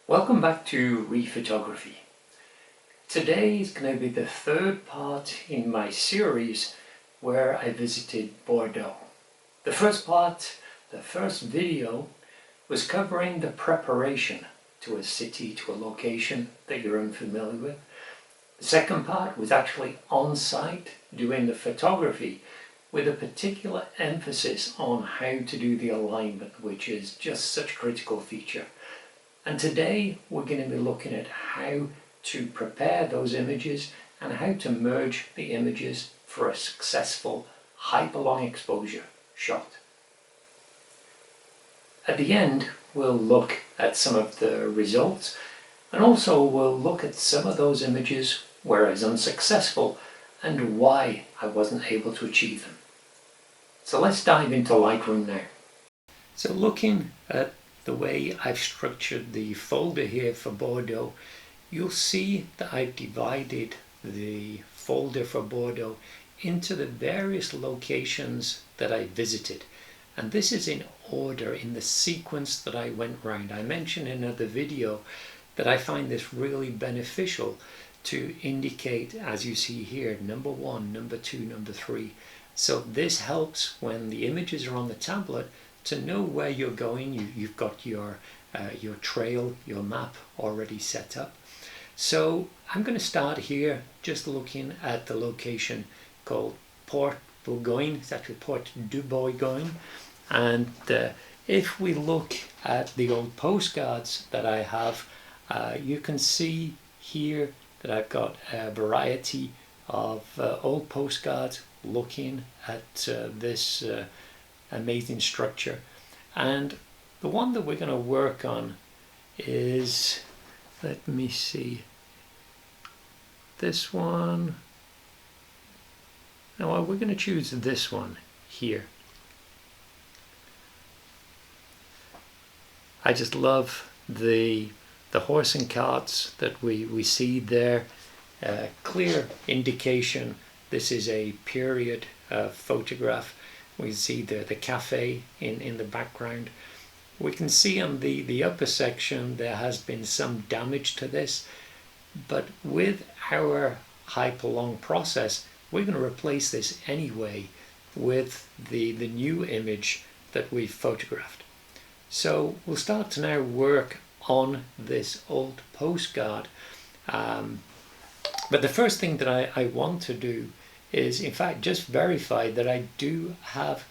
Welcome back to Rephotography. Today is going to be the third part in my series where I visited Bordeaux. The first part, the first video, was covering the preparation to a city, to a location that you're unfamiliar with. The second part was actually on site doing the photography with a particular emphasis on how to do the alignment, which is just such a critical feature. And today we're going to be looking at how to prepare those images and how to merge the images for a successful hyperlong exposure shot. At the end we'll look at some of the results, and also we'll look at some of those images where I was unsuccessful and why I wasn't able to achieve them. So let's dive into Lightroom now. So looking at the way I've structured the folder here for Bordeaux, you'll see that I've divided the folder for Bordeaux into the various locations that I visited. And this is in order, in the sequence that I went round. I mentioned in another video that I find this really beneficial to indicate, as you see here, number 1, number 2, number 3. So this helps when the images are on the tablet to know where you're going. You've got your trail, your map already set up. So I'm going to start here just looking at the location called Port Bourgogne. It's actually Port du Bourgogne. And if we look at the old postcards that I have, you can see here that I've got a variety of old postcards looking at this amazing structure. And the one that we're going to work on is, let me see, this one. Now we're going to choose this one here. I just love the horse and carts that we see there. Clear indication this is a period photograph. We see the cafe in the background. We can see on the upper section there has been some damage to this, but with our hyperlong process we're going to replace this anyway with the new image that we've photographed. So we'll start to now work on this old postcard. But the first thing that I want to do is, in fact, just verify that I do have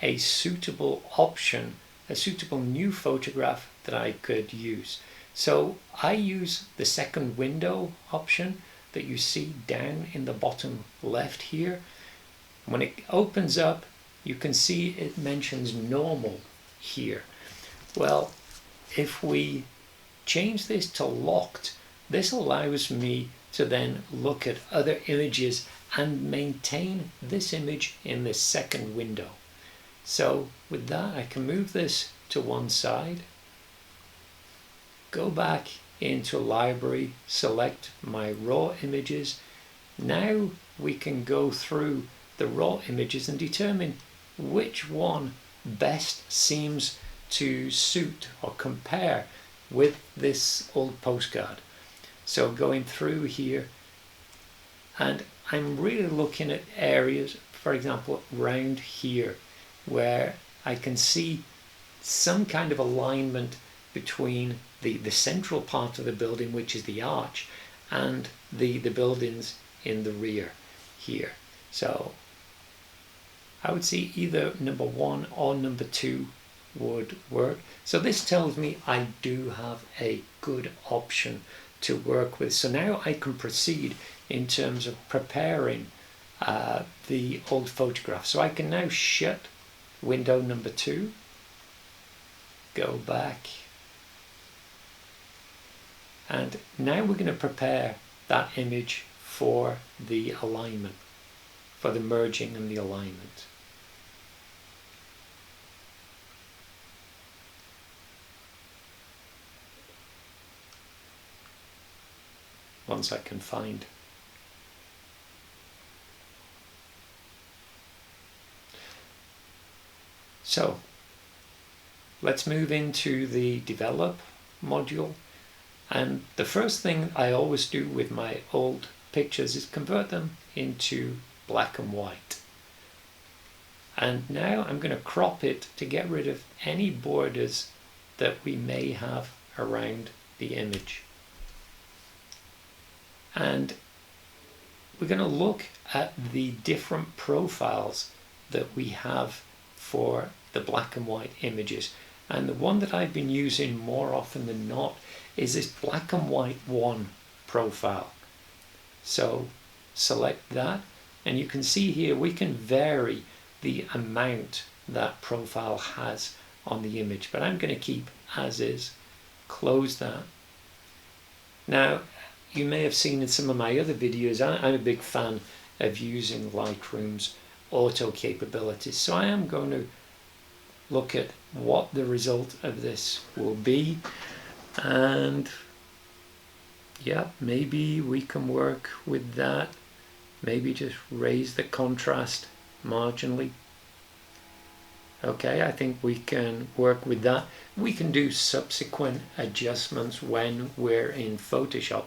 a suitable option, a suitable new photograph that I could use. So I use the second window option that you see down in the bottom left here. When it opens up, you can see it mentions normal here. Well, if we change this to locked, this allows me to then look at other images and maintain this image in this second window. So with that, I can move this to one side, go back into library, select my raw images. Now we can go through the raw images and determine which one best seems to suit or compare with this old postcard. So going through here, and I'm really looking at areas, for example, round here, where I can see some kind of alignment between the central part of the building, which is the arch, and the buildings in the rear here. So I would see either number 1 or number 2 would work. So this tells me I do have a good option to work with. So now I can proceed in terms of preparing the old photograph. So I can now shut window number 2, go back, and now we're going to prepare that image for the alignment, for the merging and the alignment. Once I can find. So let's move into the develop module. And the first thing I always do with my old pictures is convert them into black and white. And now I'm going to crop it to get rid of any borders that we may have around the image. And we're going to look at the different profiles that we have for the black and white images. And the one that I've been using more often than not is this black and white 1 profile. So select that, and you can see here we can vary the amount that profile has on the image, but I'm going to keep as is. Close that. Now, you may have seen in some of my other videos, I'm a big fan of using Lightroom's auto capabilities, so I am going to look at what the result of this will be, and yeah, maybe we can work with that. Maybe just raise the contrast marginally. Okay, I think we can work with that. We can do subsequent adjustments when we're in Photoshop,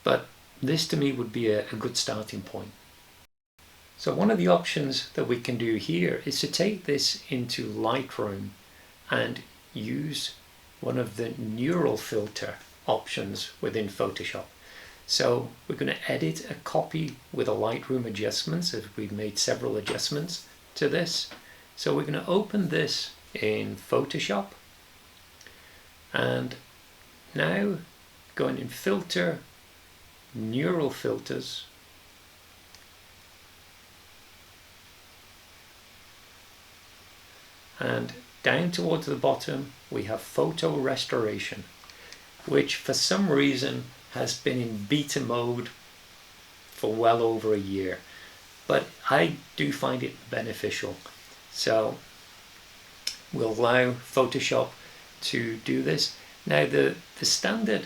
but this to me would be a good starting point. So one of the options that we can do here is to take this into Lightroom and use one of the neural filter options within Photoshop. So we're going to edit a copy with a Lightroom adjustments, as we've made several adjustments to this. So we're going to open this in Photoshop, and now going in Filter, Neural Filters, and down towards the bottom we have Photo Restoration, which for some reason has been in beta mode for well over a year, but I do find it beneficial. So we'll allow Photoshop to do this. Now the standard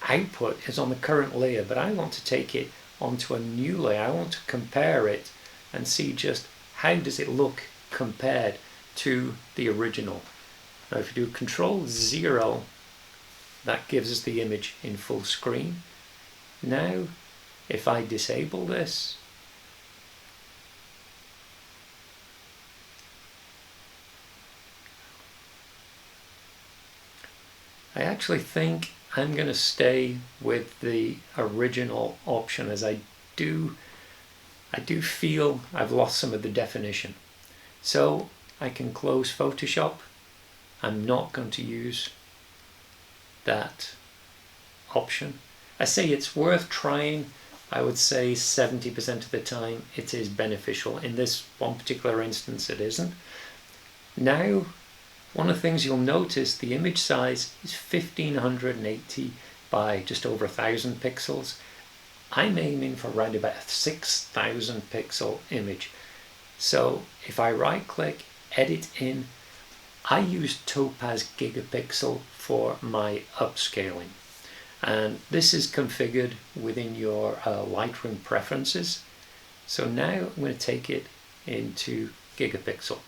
output is on the current layer, but I want to take it onto a new layer. I want to compare it and see just how does it look compared to the original. Now if you do Control-0, that gives us the image in full screen. Now if I disable this, I actually think I'm going to stay with the original option, as I do feel I've lost some of the definition. So I can close Photoshop. I'm not going to use that option. I say it's worth trying. I would say 70% of the time it is beneficial. In this one particular instance it isn't. Now, one of the things you'll notice, the image size is 1580 by just over 1000 pixels. I'm aiming for around about a 6000 pixel image. So if I right click, edit in, I use Topaz Gigapixel for my upscaling. And this is configured within your Lightroom preferences. So now I'm going to take it into Gigapixel.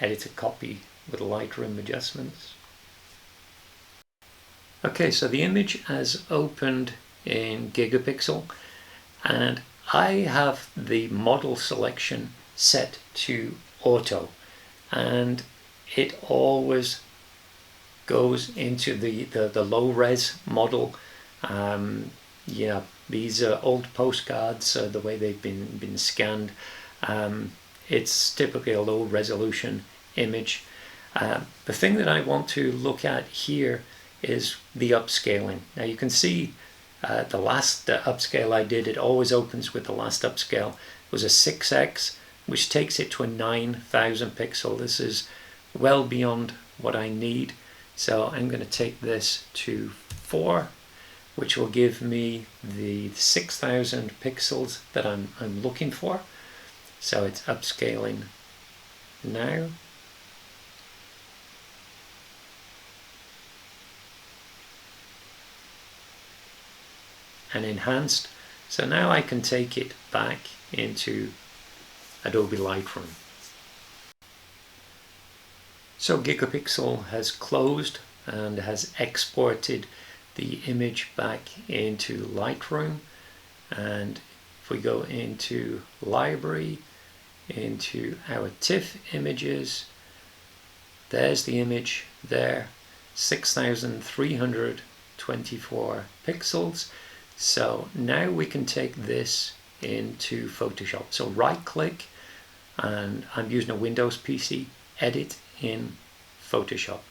Edit a copy with Lightroom adjustments. Okay, so the image has opened in Gigapixel, and I have the model selection set to auto, and it always goes into the low res model. Yeah, these are old postcards, the way they've been scanned. It's typically a low resolution image. The thing that I want to look at here is the upscaling. Now you can see the last upscale I did, it always opens with the last upscale. It was a 6x, which takes it to a 9000 pixel. This is well beyond what I need. So I'm going to take this to 4, which will give me the 6000 pixels that I'm looking for. So it's upscaling now. And enhanced. So now I can take it back into Adobe Lightroom. So Gigapixel has closed and has exported the image back into Lightroom. And if we go into Library, into our TIFF images, there's the image there, 6,324 pixels. So now we can take this into Photoshop. So right click, and I'm using a Windows PC, edit in Photoshop.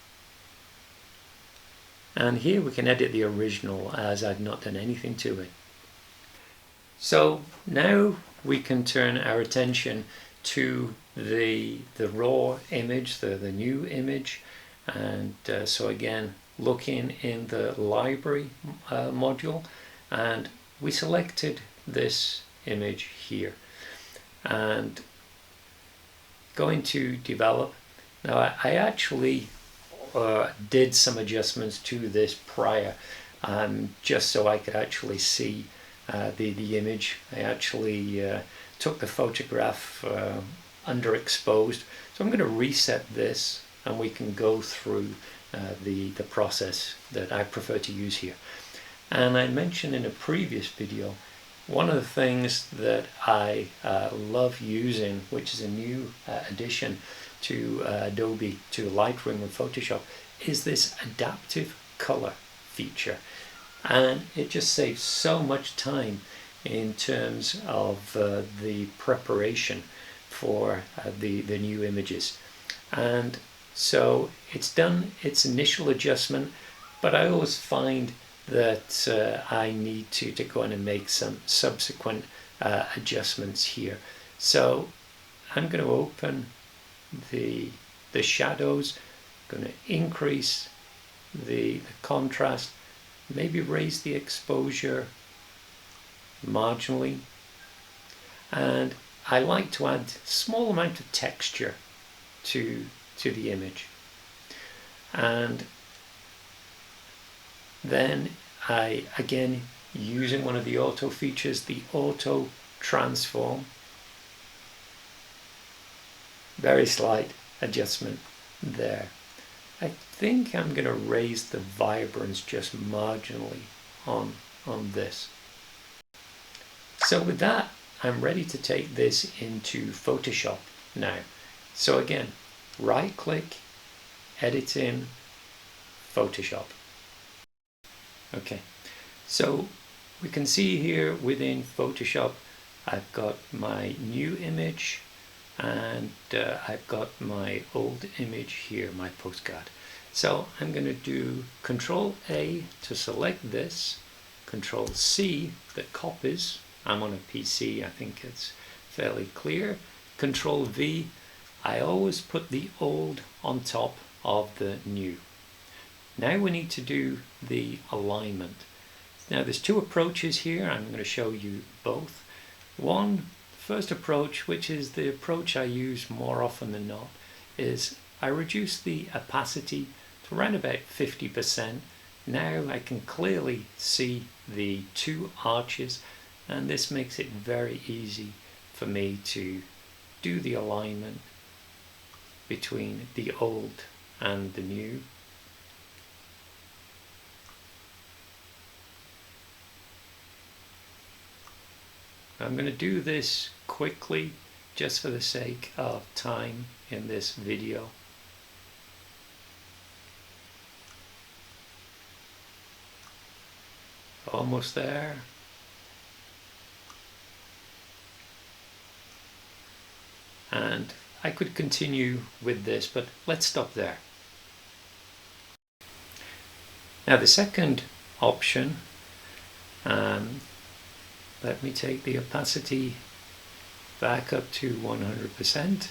And here we can edit the original as I've not done anything to it. So now we can turn our attention to the raw image, the new image. And so again, looking in the library module, and we selected this image here. And going to develop. Now I actually did some adjustments to this prior, just so I could actually see the image. I actually took the photograph underexposed. So I'm going to reset this, and we can go through the process that I prefer to use here. And I mentioned in a previous video, one of the things that I love using, which is a new addition to Adobe, to Lightroom and Photoshop, is this adaptive color feature. And it just saves so much time in terms of the preparation for the new images. And so it's done its initial adjustment, but I always find that I need to go in and make some subsequent adjustments here. So I'm going to open the shadows, going to increase the contrast, maybe raise the exposure marginally, and I like to add a small amount of texture to the image. And then I, again, using one of the auto features, the auto transform, very slight adjustment there. I think I'm going to raise the vibrance just marginally on this. So with that, I'm ready to take this into Photoshop now. So again, right click, edit in Photoshop. Okay, so we can see here within Photoshop, I've got my new image, and I've got my old image here, my postcard. So I'm going to do Control A to select this, Control C that copies. I'm on a PC, I think it's fairly clear. Control V, I always put the old on top of the new. Now we need to do the alignment. Now there's two approaches here. I'm going to show you both. One, first approach, which is the approach I use more often than not, is I reduce the opacity to around about 50%. Now I can clearly see the two arches, and this makes it very easy for me to do the alignment between the old and the new. I'm going to do this quickly just for the sake of time in this video. Almost there. And I could continue with this, but let's stop there. Now the second option, let me take the opacity back up to 100%,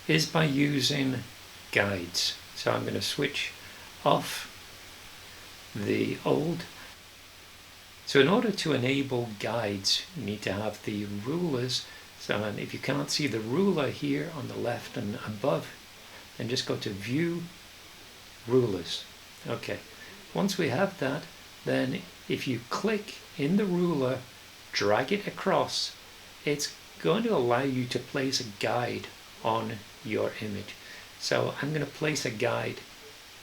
is by using guides. So I'm going to switch off the old. So in order to enable guides, you need to have the rulers. So if you can't see the ruler here on the left and above, then just go to View, Rulers. Okay, once we have that, then if you click in the ruler, drag it across, it's going to allow you to place a guide on your image. So I'm going to place a guide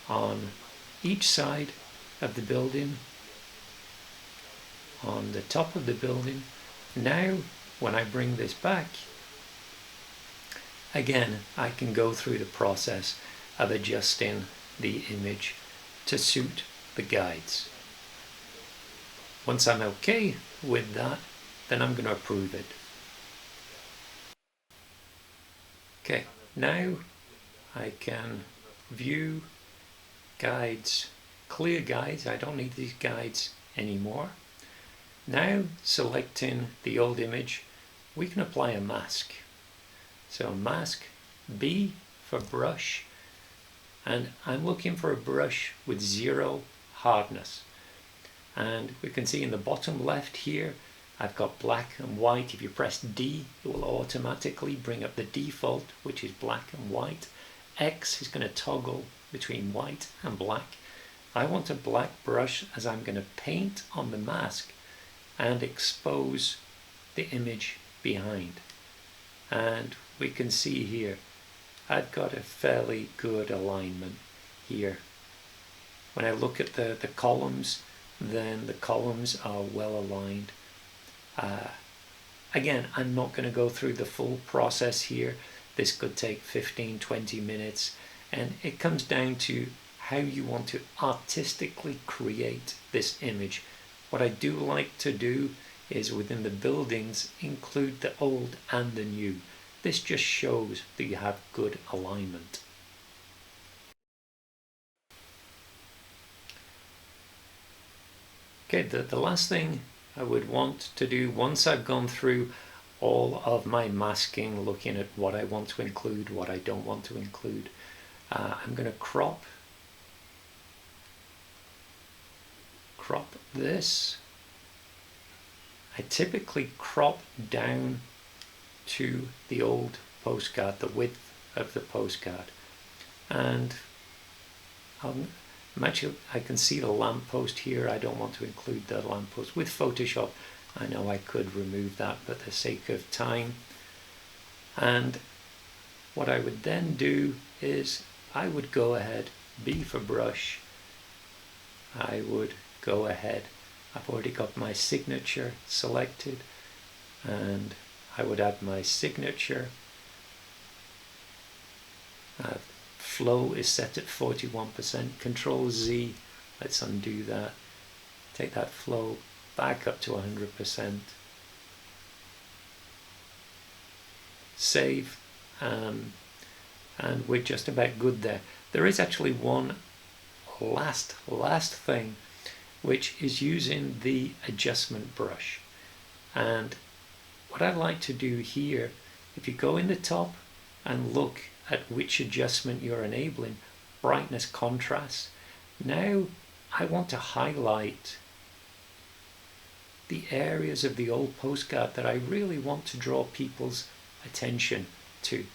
on each side of the building, on the top of the building. Now when I bring this back, again I can go through the process of adjusting the image to suit the guides. Once I'm okay with that, then I'm going to approve it. Okay, now I can view guides, clear guides. I don't need these guides anymore. Now, selecting the old image, we can apply a mask. So mask, B for brush, and I'm looking for a brush with 0 hardness. And we can see in the bottom left here, I've got black and white. If you press D, it will automatically bring up the default, which is black and white. X is going to toggle between white and black. I want a black brush as I'm going to paint on the mask and expose the image behind. And we can see here, I've got a fairly good alignment here. When I look at the columns, then the columns are well aligned. Again, I'm not going to go through the full process here. This could take 15-20 minutes, and it comes down to how you want to artistically create this image. What I do like to do is within the buildings include the old and the new. This just shows that you have good alignment. Okay, the last thing I would want to do once I've gone through all of my masking, looking at what I want to include, what I don't want to include, I'm going to crop this. I typically crop down to the old postcard, the width of the postcard, and I can see the lamppost here. I don't want to include the lamppost. With Photoshop, I know I could remove that, but for the sake of time. And what I would then do is I would go ahead, B for brush, I would go ahead, I've already got my signature selected, and I would add my signature. Flow is set at 41%, Control Z, let's undo that, take that flow back up to 100%, save, and we're just about good there. There is actually one last thing, which is using the adjustment brush. And what I like to do here, if you go in the top and look at which adjustment you're enabling, brightness, contrast, now I want to highlight the areas of the old postcard that I really want to draw people's attention to,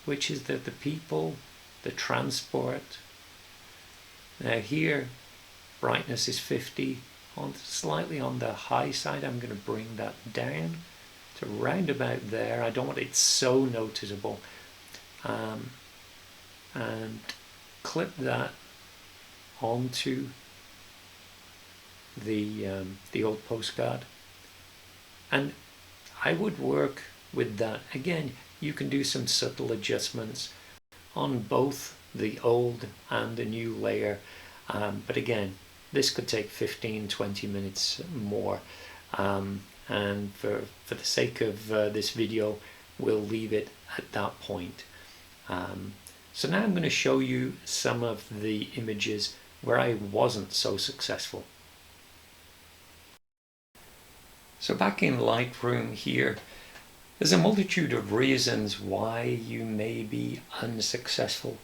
which is the people, the transport. Now here, brightness is 50, slightly on the high side. I'm going to bring that down to round about there. I don't want it so noticeable. And clip that onto the old postcard, and I would work with that. Again, you can do some subtle adjustments on both the old and the new layer, but again, this could take 15-20 minutes more, and for the sake of this video, we'll leave it at that point. So now I'm going to show you some of the images where I wasn't so successful. So back in Lightroom here, there's a multitude of reasons why you may be unsuccessful,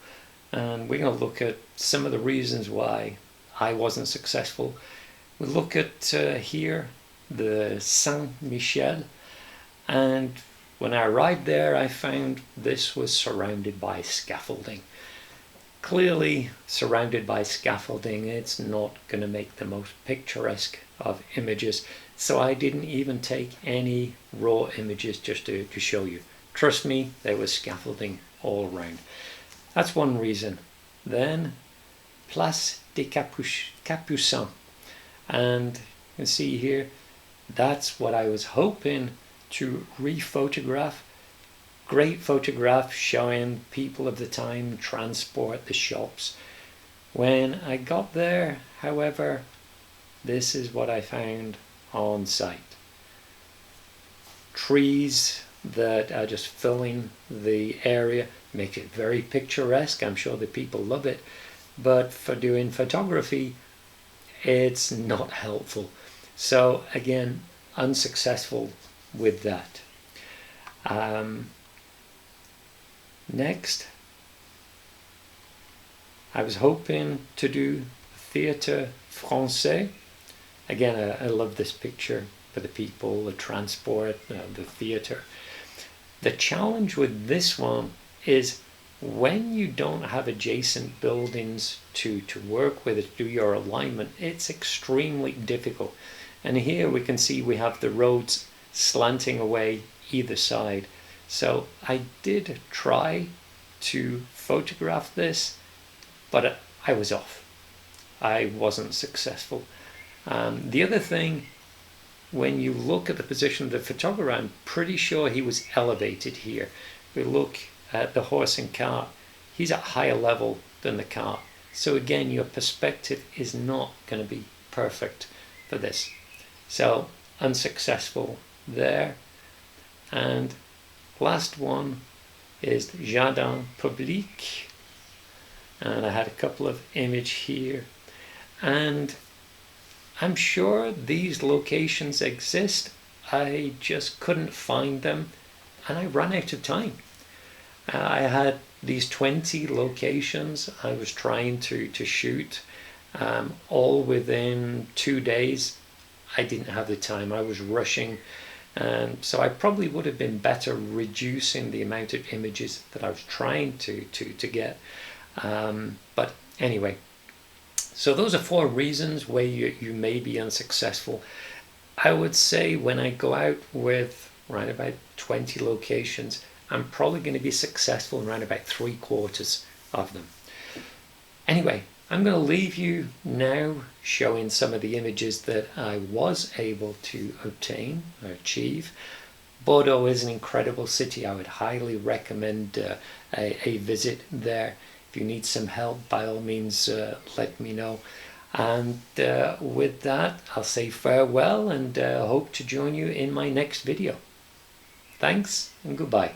and we're going to look at some of the reasons why I wasn't successful. We look at here the Saint-Michel, and when I arrived there I found this was surrounded by scaffolding. Clearly surrounded by scaffolding, it's not going to make the most picturesque of images, so I didn't even take any raw images just to show you. Trust me, there was scaffolding all around. That's one reason. Then Place des Capucins. And you can see here, that's what I was hoping to re-photograph. Great photograph showing people of the time, transport, the shops. When I got there, however, this is what I found on site. Trees that are just filling the area, make it very picturesque. I'm sure the people love it, but for doing photography, it's not helpful. So again, unsuccessful with that. Next, I was hoping to do Theatre Français. Again, I love this picture for the people, the transport, the theatre. The challenge with this one is when you don't have adjacent buildings to work with, to do your alignment, it's extremely difficult. And here we can see we have the roads slanting away either side. So I did try to photograph this, but I was off. I wasn't successful. The other thing, when you look at the position of the photographer, I'm pretty sure he was elevated here. We look at the horse and cart, he's at higher level than the cart. So again, your perspective is not going to be perfect for this. So unsuccessful there. And last one is Jardin Public. And I had a couple of images here. And I'm sure these locations exist. I just couldn't find them and I ran out of time. I had these 20 locations I was trying to shoot, all within 2 days. I didn't have the time, I was rushing, and so I probably would have been better reducing the amount of images that I was trying to get. But anyway, so those are 4 reasons where you may be unsuccessful. I would say when I go out with around about 20 locations, I'm probably going to be successful in around about 3/4 of them. Anyway, I'm going to leave you now showing some of the images that I was able to obtain or achieve. Bordeaux is an incredible city. I would highly recommend a visit there. If you need some help, by all means, let me know. And with that, I'll say farewell and hope to join you in my next video. Thanks and goodbye.